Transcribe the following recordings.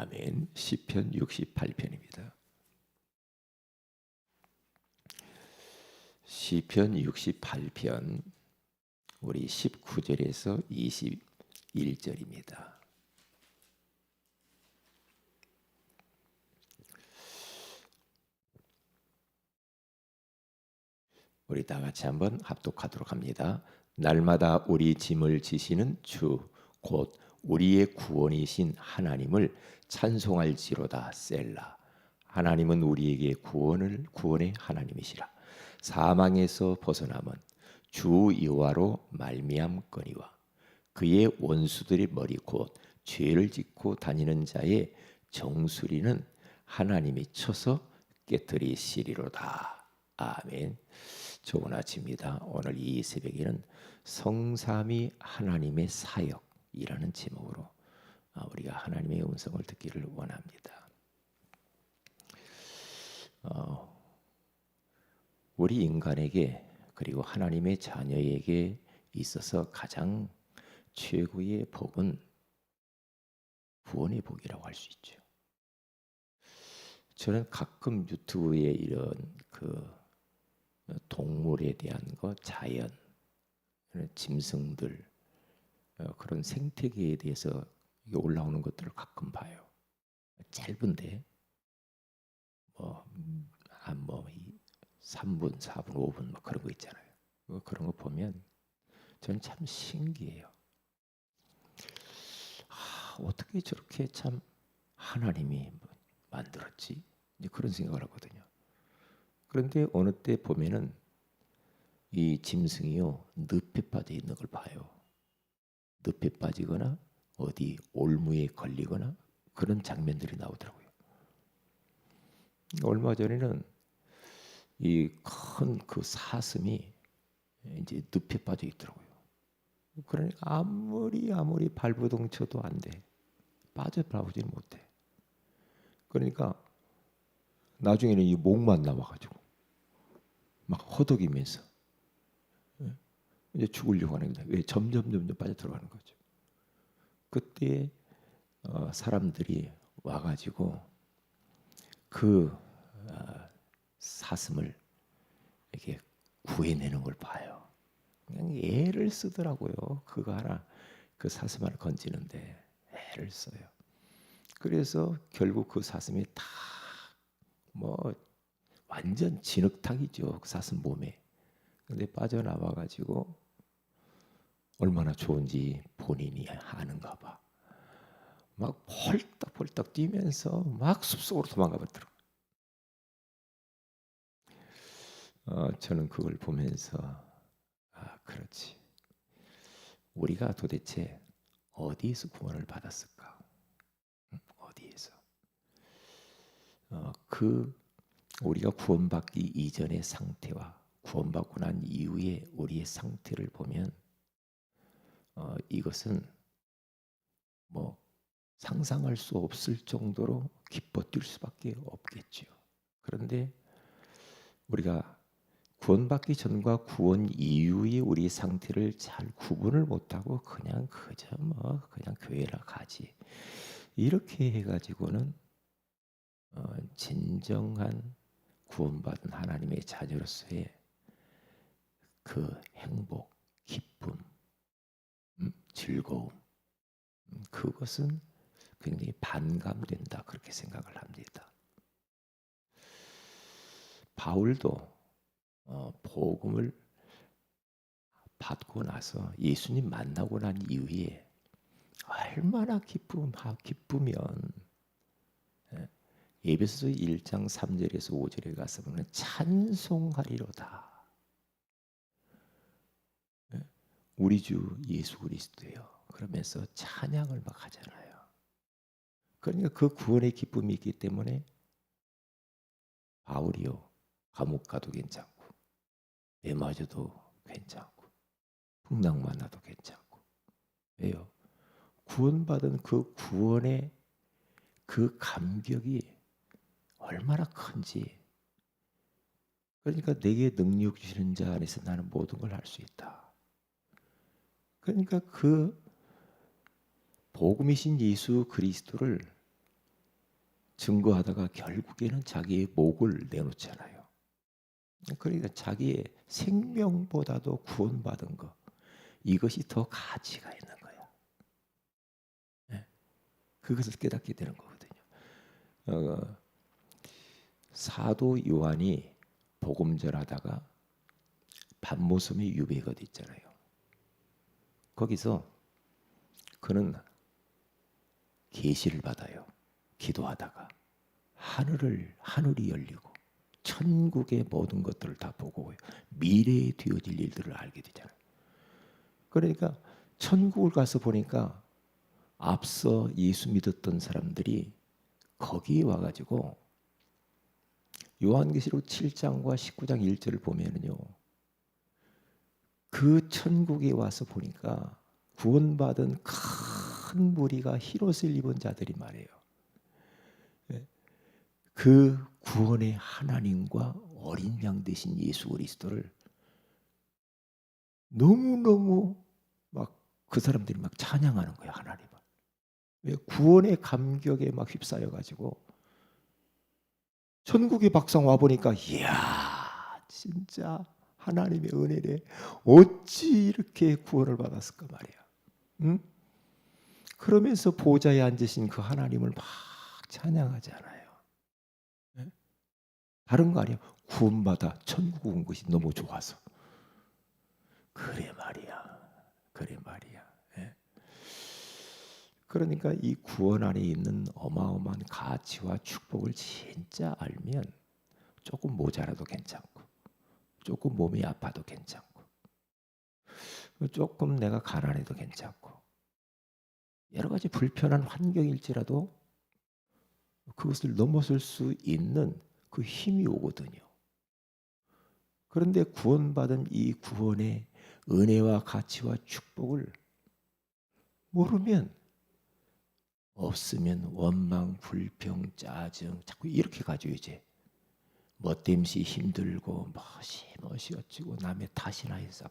아멘. 시편 68편입니다. 시편 68편 우리 19절에서 21절입니다. 우리 다 같이 한번 합독하도록 합니다. 날마다 우리 짐을 지시는 주 곧 우리의 구원이신 하나님을 찬송할지로다. 셀라. 하나님은 우리에게 구원의 하나님이시라. 사망에서 벗어남은 주 여호와로 말미암거니와 그의 원수들의 머리 곧 죄를 짓고 다니는 자의 정수리는 하나님이 쳐서 깨뜨리시리로다. 아멘. 좋은 아침입니다. 오늘 이 새벽에는 성삼위 하나님의 사역이라는 제목으로 우리가 하나님의 음성을 듣기를 원합니다. 우리 인간에게 그리고 하나님의 자녀에게 있어서 가장 최고의 복은 구원의 복이라고 할 수 있죠. 저는 가끔 유튜브에 이런 동물에 대한 자연, 짐승들 그런 생태계에 대해서 올라오는 것들을 가끔 봐요. 짧은데 한 3분, 4분, 5분 그런 거 있잖아요. 그런 거 보면 저는 참 신기해요. 어떻게 저렇게 참 하나님이 만들었지? 이제 그런 생각을 하거든요. 그런데 어느 때 보면은 이 짐승이요 늪에 빠져 있는 걸 봐요. 늪에 빠지거나 어디 올무에 걸리거나 그런 장면들이 나오더라고요. 얼마 전에는 이 큰 사슴이 이제 늪에 빠져 있더라고요. 그러니까 아무리 발버둥 쳐도 안 돼. 빠져나오지는 못해. 그러니까 나중에는 이 목만 나와가지고 막 허덕이면서 이제 죽으려고 하는 거다. 왜 점점 빠져 들어가는 거죠. 그때 사람들이 와가지고 사슴을 이렇게 구해내는 걸 봐요. 그냥 애를 쓰더라고요. 그거 하나 사슴 하나 건지는데 애를 써요. 그래서 결국 그 사슴이 다 완전 진흙탕이죠. 그 사슴 몸에. 근데 빠져나와가지고 얼마나 좋은지 본인이 아는가 봐. 막 펄떡펄떡 뛰면서 막 숲속으로 도망가 버더라고요. 저는 그걸 보면서 그렇지. 우리가 도대체 어디에서 구원을 받았을까? 어디에서? 우리가 구원받기 이전의 상태와 구원받고 난 이후에 우리의 상태를 보면 이것은 상상할 수 없을 정도로 기뻐 뛸 수밖에 없겠죠. 그런데 우리가 구원받기 전과 구원 이후의 우리 상태를 잘 구분을 못하고 그냥 그냥 교회나 가지 이렇게 해가지고는 진정한 구원받은 하나님의 자녀로서의 그 행복, 기쁨, 즐거움 그것은 굉장히 반감된다 그렇게 생각을 합니다. 바울도 복음을 받고 나서 예수님 만나고 난 이후에 얼마나 기쁘면 에베소서 1장 3절에서 5절에 가서 보면 찬송하리로다. 우리 주 예수 그리스도요. 그러면서 찬양을 막 하잖아요. 그러니까 그 구원의 기쁨이 있기 때문에 바울이요 감옥 가도 괜찮고 애 맞아도 괜찮고 풍랑 만나도 괜찮고 왜요? 구원받은 그 구원의 그 감격이 얼마나 큰지. 그러니까 내게 능력 주시는 자 안에서 나는 모든 걸 할 수 있다. 그러니까 그 복음이신 예수 그리스도를 증거하다가 결국에는 자기의 목을 내놓잖아요. 그러니까 자기의 생명보다도 구원받은 것, 이것이 더 가치가 있는 거야. 네. 그것을 깨닫게 되는 거거든요. 사도 요한이 복음 전하다가 밤모섬의 유배가 됐잖아요. 거기서 그는 계시를 받아요. 기도하다가 하늘이 열리고 천국의 모든 것들을 다 보고 미래에 되어질 일들을 알게 되잖아요. 그러니까 천국을 가서 보니까 앞서 예수 믿었던 사람들이 거기에 와가지고 요한계시록 7장과 19장 1절을 보면은요, 그 천국에 와서 보니까 구원받은 큰 무리가 흰옷을 입은 자들이 말이에요. 그 구원의 하나님과 어린 양 되신 예수 그리스도를 너무너무 막 그 사람들이 막 찬양하는 거예요, 하나님을. 왜? 구원의 감격에 막 휩싸여 가지고 천국의 박상 와 보니까 이야, 진짜 하나님의 은혜래. 어찌 이렇게 구원을 받았을까 말이야. 응? 그러면서 보좌에 앉으신 그 하나님을 막 찬양하지 않아요. 네? 다른 거 아니야. 구원받아 천국 온 것이 너무 좋아서. 그래 말이야. 그래 말이야. 예. 그러니까 이 구원 안에 있는 어마어마한 가치와 축복을 진짜 알면 조금 모자라도 괜찮고, 조금 몸이 아파도 괜찮고, 조금 내가 가난해도 괜찮고, 여러 가지 불편한 환경일지라도 그것을 넘어설 수 있는 그 힘이 오거든요. 그런데 구원받은 이 구원의 은혜와 가치와 축복을 모르면 없으면 원망, 불평, 짜증 자꾸 이렇게 가지고 이제 멋댐시 힘들고 멋이 어찌고 남의 탓이나 해서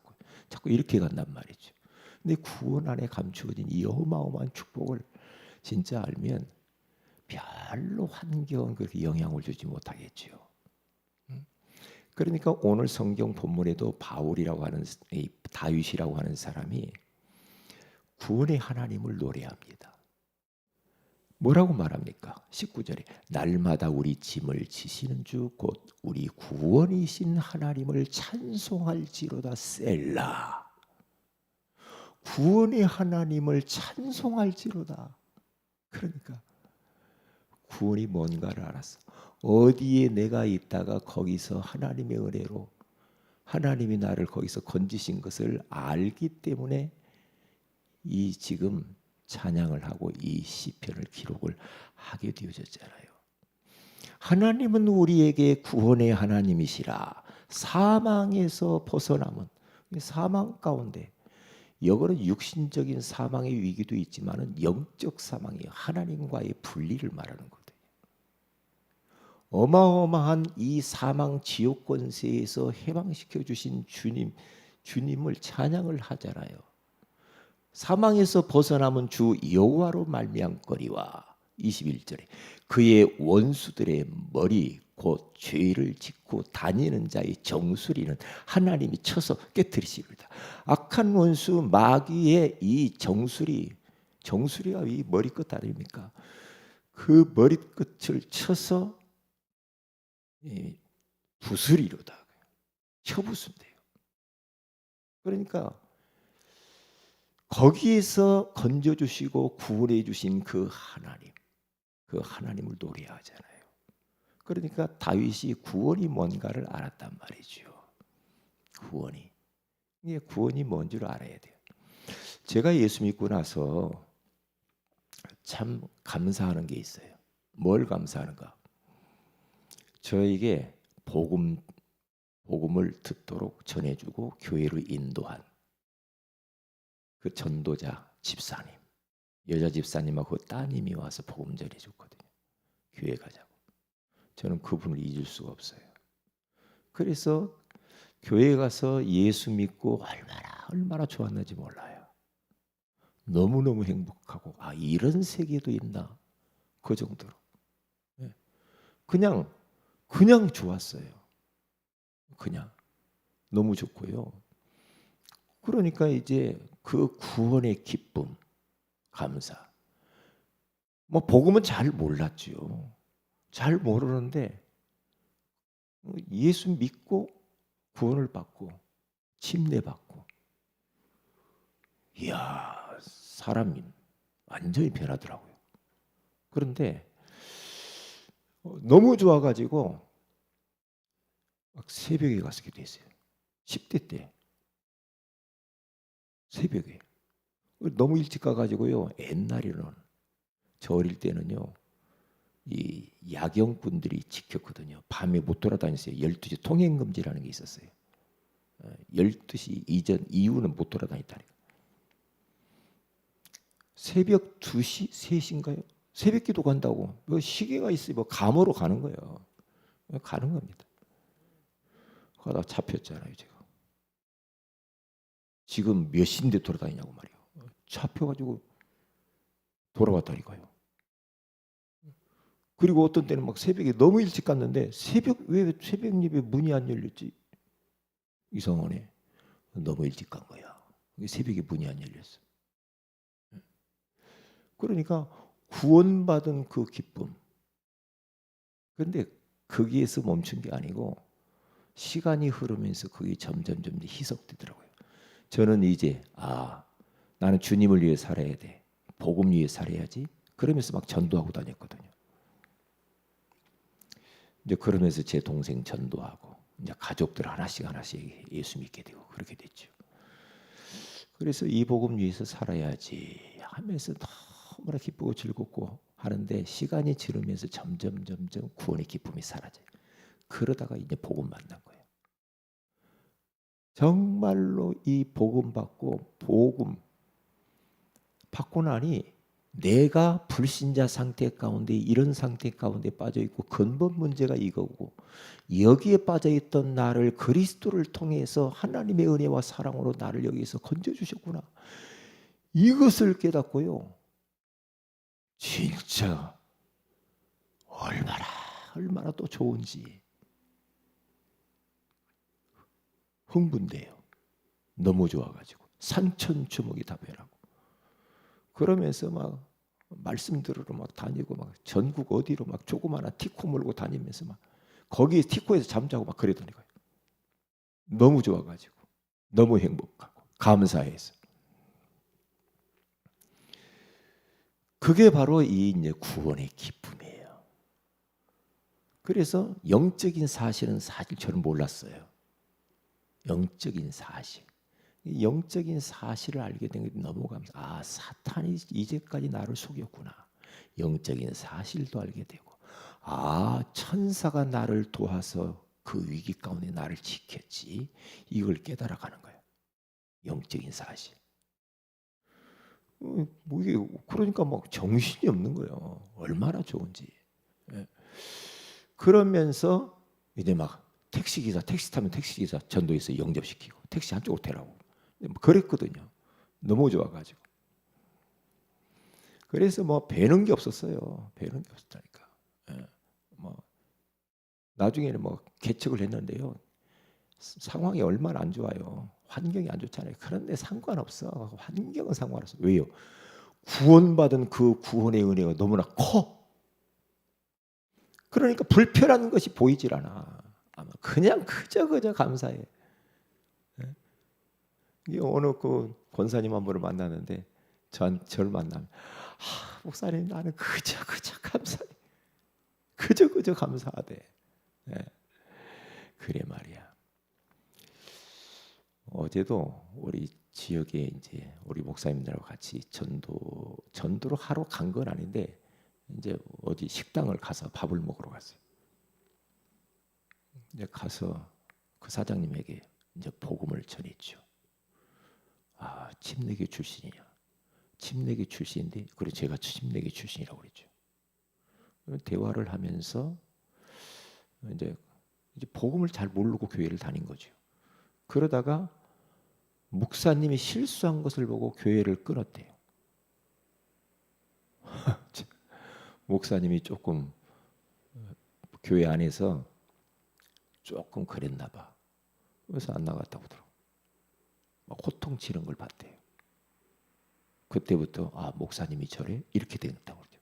자꾸 이렇게 간단 말이죠. 근데 구원 안에 감추어진 이 어마어마한 축복을 진짜 알면 별로 환경은 그렇게 영향을 주지 못하겠지요. 그러니까 오늘 성경 본문에도 바울이라고 하는 다윗이라고 하는 사람이 구원의 하나님을 노래합니다. 뭐라고 말합니까? 19절에 날마다 우리 짐을 지시는 주 곧 우리 구원이신 하나님을 찬송할지로다. 셀라. 구원의 하나님을 찬송할지로다. 그러니까 구원이 뭔가를 알았어. 어디에 내가 있다가 거기서 하나님의 은혜로 하나님이 나를 거기서 건지신 것을 알기 때문에 이 지금 찬양을 하고 이 시편을 기록을 하게 되어졌잖아요. 하나님은 우리에게 구원의 하나님이시라. 사망에서 벗어남은, 사망 가운데 여거는 육신적인 사망의 위기도 있지만은 영적 사망이에요. 하나님과의 분리를 말하는 거예요. 어마어마한 이 사망 지옥 권세에서 해방시켜 주신 주님을 찬양을 하잖아요. 사망에서 벗어남은 주 여호와로 말미암거니와 21절에 그의 원수들의 머리 곧 죄를 짓고 다니는 자의 정수리는 하나님이 쳐서 깨뜨리시리로다. 악한 원수 마귀의 이 정수리가 이 머리끝 아닙니까? 그 머리끝을 쳐서 부수리로다. 쳐부수면 돼요. 그러니까 거기에서 건져주시고 구원해 주신 그 하나님을 노래하잖아요. 그러니까 다윗이 구원이 뭔가를 알았단 말이죠. 이게 구원이 뭔 줄 알아야 돼요. 제가 예수 믿고 나서 참 감사하는 게 있어요. 뭘 감사하는가? 저에게 복음을 듣도록 전해주고 교회로 인도한 그 전도자 집사님, 여자 집사님하고 따님이 와서 복음 전해줬거든요. 교회 가자고. 저는 그분을 잊을 수가 없어요. 그래서 교회 가서 예수 믿고 얼마나 좋았는지 몰라요. 너무너무 행복하고 이런 세계도 있나 그 정도로. 그냥 좋았어요. 그냥 너무 좋고요. 그러니까 이제 그 구원의 기쁨, 감사. 뭐 복음은 잘 몰랐죠. 잘 모르는데 예수 믿고 구원을 받고 침례받고, 이야, 사람이 완전히 변하더라고요. 그런데 너무 좋아가지고 막 새벽에 가서 기도했어요. 10대 때 새벽에. 너무 일찍 가가지고요. 옛날에는 저 어릴 때는요, 이 야경꾼들이 지켰거든요. 밤에 못 돌아다녔어요. 12시 통행금지라는 게 있었어요. 12시 이전 이후는 못 돌아다녔다니까. 새벽 2시, 3시인가요? 새벽 기도 간다고. 뭐 시계가 있어요. 뭐 감으로 가는 거예요. 가는 겁니다. 그러다 잡혔잖아요, 제가. 지금 몇 시인데 돌아다니냐고 말이에요. 잡혀가지고 돌아왔다니까요. 그리고 어떤 때는 막 새벽에 너무 일찍 갔는데 왜 새벽 예배 문이 안 열렸지? 이상하네. 너무 일찍 간 거야. 새벽에 문이 안 열렸어. 그러니까 구원받은 그 기쁨. 그런데 거기에서 멈춘 게 아니고 시간이 흐르면서 그게 점점 희석되더라고요. 저는 이제 나는 주님을 위해 살아야 돼. 복음 위해 살아야지. 그러면서 막 전도하고 다녔거든요. 이제 그러면서 제 동생 전도하고 이제 가족들 하나씩 예수 믿게 되고 그렇게 됐죠. 그래서 이 복음 위해서 살아야지 하면서 너무나 기쁘고 즐겁고 하는데 시간이 지르면서 점점 구원의 기쁨이 사라져요. 그러다가 이제 복음 만난 거예요. 정말로 이 복음 받고 나니 내가 불신자 상태 가운데 이런 상태 가운데 빠져 있고 근본 문제가 이거고 여기에 빠져 있던 나를 그리스도를 통해서 하나님의 은혜와 사랑으로 나를 여기서 건져 주셨구나. 이것을 깨닫고요. 진짜 얼마나 또 좋은지 흥분돼요. 너무 좋아가지고 산천초목이 다 변하고 그러면서 막 말씀 들으러 막 다니고 막 전국 어디로 막 조그마한 티코 몰고 다니면서 막 거기 티코에서 잠자고 막 그러더니까요. 너무 좋아가지고 너무 행복하고 감사해서 그게 바로 이 이제 구원의 기쁨이에요. 그래서 영적인 사실은 사실 저는 몰랐어요. 영적인 사실. 영적인 사실을 알게 된 게 너무 감사. 사탄이 이제까지 나를 속였구나. 영적인 사실도 알게 되고, 천사가 나를 도와서 그 위기 가운데 나를 지켰지. 이걸 깨달아가는 거예요. 영적인 사실. 뭐 이게 그러니까 막 정신이 없는 거예요. 얼마나 좋은지. 예. 그러면서 이제 막 택시 타면 택시기사 전도해서 영접시키고 택시 한쪽으로 대라고 그랬거든요. 너무 좋아가지고. 그래서 뭐 배는 게 없었어요. 배는 게 없었다니까. 예. 뭐 나중에는 뭐 개척을 했는데요. 상황이 얼마나 안 좋아요. 환경이 안 좋잖아요. 그런데 상관없어. 환경은 상관없어. 왜요? 구원받은 그 구원의 은혜가 너무나 커. 그러니까 불편한 것이 보이질 않아. 그냥 그저 감사해. 어느 그 권사님 한 분을 만나는데 저를 만나면 목사님 나는 그저 감사해. 그저 감사하대. 네. 그래 말이야. 어제도 우리 지역에 이제 우리 목사님들하고 같이 전도로 하러 간 건 아닌데 이제 어디 식당을 가서 밥을 먹으러 갔어요. 이제 가서 그 사장님에게 이제 복음을 전했죠. 침례교 출신이냐? 침례교 출신인데 그래 제가 침례교 출신이라고 그랬죠. 대화를 하면서 이제 복음을 잘 모르고 교회를 다닌 거죠. 그러다가 목사님이 실수한 것을 보고 교회를 끊었대요. 목사님이 조금 교회 안에서 조금 그랬나 봐. 그래서 안 나갔다고 그러더라고. 막 호통치는 걸 봤대요. 그때부터 목사님이 저래? 이렇게 됐다고 그러죠.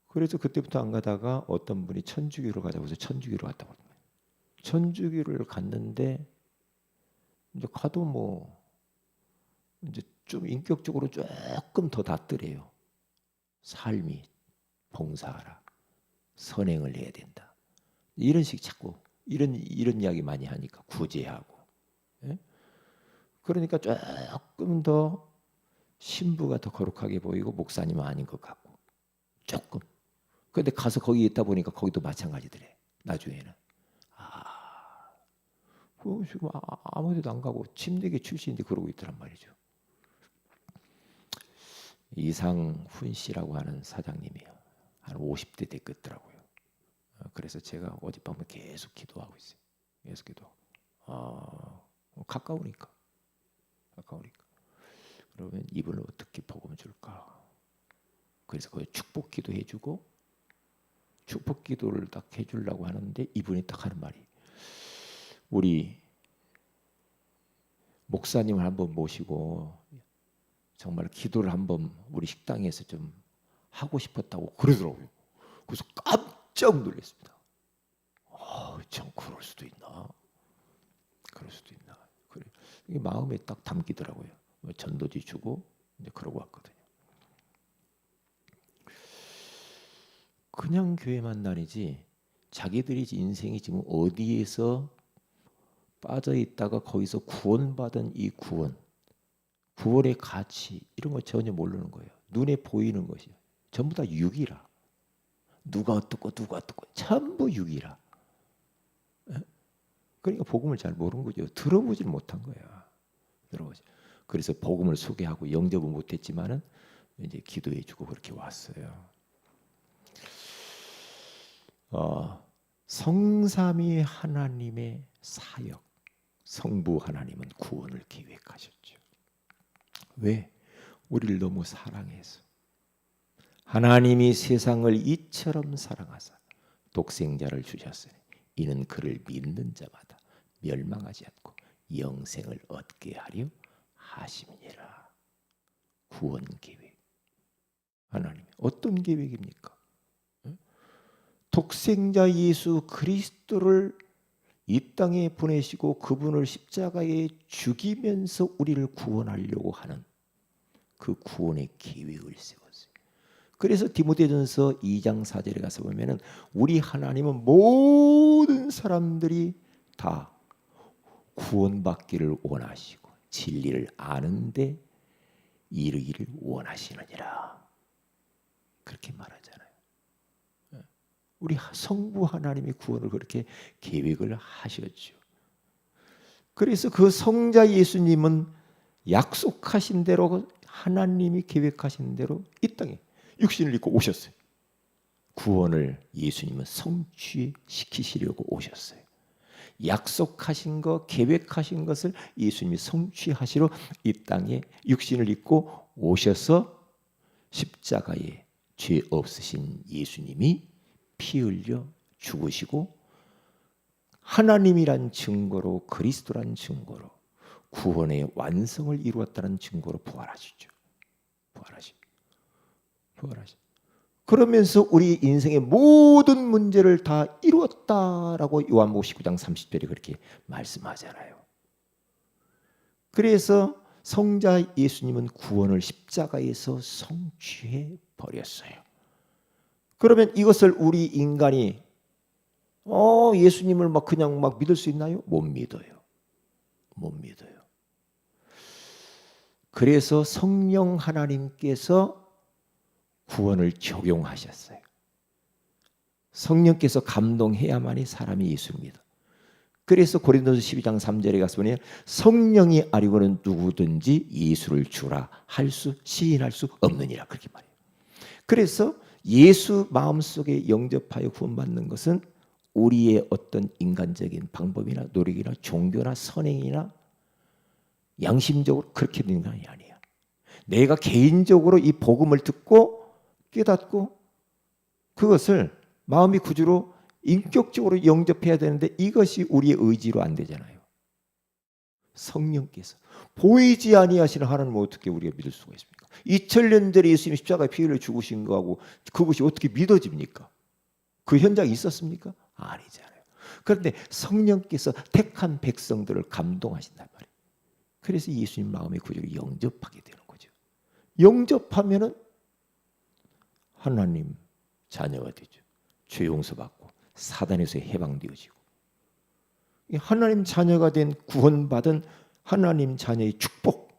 그래서 그때부터 안 가다가 어떤 분이 천주교로 가자고 해서 천주교로 갔다고 그러더라고요. 천주교를 갔는데 이제 가도 뭐 이제 좀 인격적으로 조금 더 낫더래요. 삶이 봉사하라, 선행을 해야 된다. 이런 식 자꾸 이런 이야기 많이 하니까 구제하고. 예? 그러니까 조금 더 신부가 더 거룩하게 보이고 목사님은 아닌 것 같고 조금. 그런데 가서 거기 있다 보니까 거기도 마찬가지더래. 나중에는 그 지금 아무 데도 안 가고 침대계 출신인데 그러고 있더란 말이죠. 이상훈 씨라고 하는 사장님이요. 한 50대 됐겠더라고요. 그래서 제가 어젯밤에 계속 기도하고 있어요. 계속 기도하고. 가까우니까. 그러면 이분을 어떻게 복음을 줄까? 그래서 거기 축복 기도 해주고 축복 기도를 딱 해주려고 하는데 이분이 딱 하는 말이 우리 목사님을 한번 모시고 정말 기도를 한번 우리 식당에서 좀 하고 싶었다고 그러더라고요. 그래서 깜짝 놀랐습니다. 참 그럴 수도 있나? 그래. 이게 마음에 딱 담기더라고요. 전도지 주고 이제 그러고 왔거든요. 그냥 교회만 다니지 자기들이 인생이 지금 어디에서 빠져 있다가 거기서 구원받은 이 구원의 가치 이런 거 전혀 모르는 거예요. 눈에 보이는 것이요. 전부 다 육이라. 누가 어떻고 전부 육이라. 그러니까 복음을 잘 모르는 거죠. 들어보질 못한 거야. 그래서 복음을 소개하고 영접은 못했지만은 이제 기도해주고 그렇게 왔어요. 성삼위 하나님의 사역, 성부 하나님은 구원을 계획하셨죠. 왜? 우리를 너무 사랑해서. 하나님이 세상을 이처럼 사랑하사 독생자를 주셨으니 이는 그를 믿는 자마다 멸망하지 않고 영생을 얻게 하려 하심이니라. 구원 계획. 하나님 어떤 계획입니까? 독생자 예수 그리스도를 이 땅에 보내시고 그분을 십자가에 죽이면서 우리를 구원하려고 하는 그 구원의 계획을 세웠어요. 그래서 디모데전서 2장 4절에 가서 보면은 우리 하나님은 모든 사람들이 다 구원받기를 원하시고 진리를 아는데 이르기를 원하시느니라. 그렇게 말하잖아요. 우리 성부 하나님의 구원을 그렇게 계획을 하셨죠. 그래서 그 성자 예수님은 약속하신 대로 하나님이 계획하신 대로 이 땅에 육신을 입고 오셨어요. 구원을 예수님은 성취시키시려고 오셨어요. 약속하신 것, 계획하신 것을 예수님이 성취하시러 이 땅에 육신을 입고 오셔서 십자가에 죄 없으신 예수님이 피 흘려 죽으시고 하나님이란 증거로 그리스도란 증거로 구원의 완성을 이루었다는 증거로 부활하시죠. 부활하시죠. 그러면서 우리 인생의 모든 문제를 다 이루었다라고 요한복음 19장 30절에 그렇게 말씀하잖아요. 그래서 성자 예수님은 구원을 십자가에서 성취해 버렸어요. 그러면 이것을 우리 인간이 예수님을 그냥 믿을 수 있나요? 못 믿어요. 그래서 성령 하나님께서 구원을 적용하셨어요. 성령께서 감동해야만이 사람이 예수를 믿어. 그래서 고린도서 12장 3절에 가서 보면 성령이 아니고는 누구든지 예수를 주라 시인할 수 없느니라 그렇게 말해요. 그래서 예수 마음속에 영접하여 구원받는 것은 우리의 어떤 인간적인 방법이나 노력이나 종교나 선행이나 양심적으로 그렇게 되는 게 아니야. 내가 개인적으로 이 복음을 듣고 깨닫고 그것을 마음의 구주로 인격적으로 영접해야 되는데 이것이 우리의 의지로 안 되잖아요. 성령께서 보이지 아니하시는 하나님을 어떻게 우리가 믿을 수가 있습니까? 2000년 전에 예수님이 십자가에 피 흘려 죽으신 거하고 그것이 어떻게 믿어집니까? 그 현장이 있었습니까? 아니잖아요. 그런데 성령께서 택한 백성들을 감동하신단 말이에요. 그래서 예수님 마음의 구주를 영접하게 되는 거죠. 영접하면은 하나님 자녀가 되죠. 죄 용서받고 사단에서 해방되어지고, 하나님 자녀가 된 구원받은 하나님 자녀의 축복,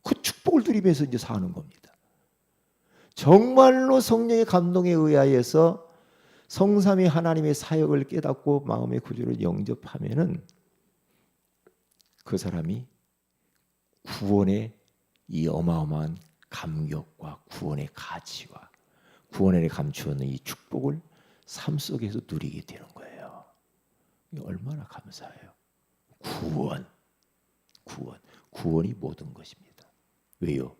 그 축복을 누리면서 이제 사는 겁니다. 정말로 성령의 감동에 의하여서 성삼위 하나님의 사역을 깨닫고 마음의 구주를 영접하면은 그 사람이 구원의 이 어마어마한 감격과 구원의 가치와 구원에 감추어놓은 이 축복을 삶 속에서 누리게 되는 거예요. 얼마나 감사해요. 구원이 모든 것입니다. 왜요?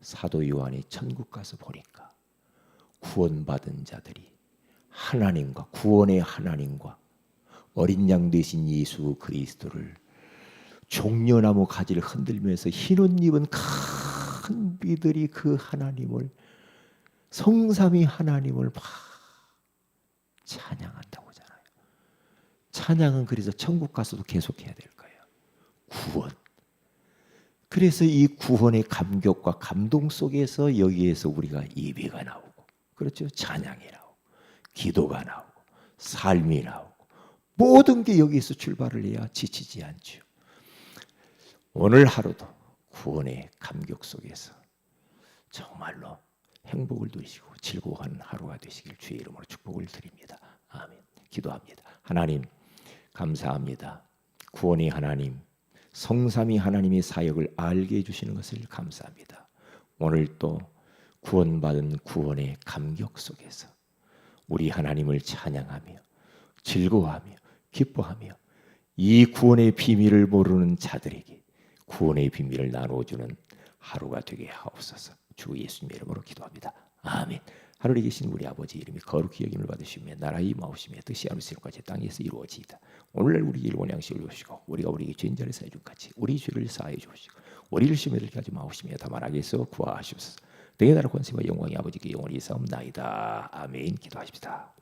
사도 요한이 천국 가서 보니까 구원받은 자들이 하나님과, 구원의 하나님과 어린 양 되신 예수 그리스도를 종려나무 가지를 흔들면서 흰옷 입은 큰 비들이 그 하나님을, 성삼위 하나님을 막 찬양한다고 하잖아요. 찬양은 그래서 천국 가서도 계속해야 될 거예요. 구원. 그래서 이 구원의 감격과 감동 속에서 여기에서 우리가 예배가 나오고, 그렇죠? 찬양이 나오고, 기도가 나오고, 삶이 나오고, 모든 게 여기에서 출발을 해야 지치지 않죠. 오늘 하루도 구원의 감격 속에서 정말로 행복을 누리시고 즐거워하는 하루가 되시길 주의 이름으로 축복을 드립니다. 아멘. 기도합니다. 하나님 감사합니다. 구원의 하나님, 성삼위 하나님의 사역을 알게 해주시는 것을 감사합니다. 오늘 또 구원받은 구원의 감격 속에서 우리 하나님을 찬양하며 즐거워하며 기뻐하며 이 구원의 비밀을 모르는 자들에게 구원의 비밀을 나누어주는 하루가 되게 하옵소서. 주 예수님의 이름으로 기도합니다. 아멘. 하늘에 계신 우리 아버지 이름이 거룩히 여김을 받으시며 나라의 임하옵시며 뜻이 하늘에서 이루어진 땅에서 이루어지이다. 오늘날 우리 일본 양식을 주시고 우리가 우리에게 죄인 자를 사해 준 같이 우리 죄를 사해 주시고 우리를 시험에 들게 하지 마옵시며 다만 악에서 구하시옵소서. 내게 나라 권세와 영광이 아버지께 영원히 있사옵나이다. 아멘. 기도하십시다.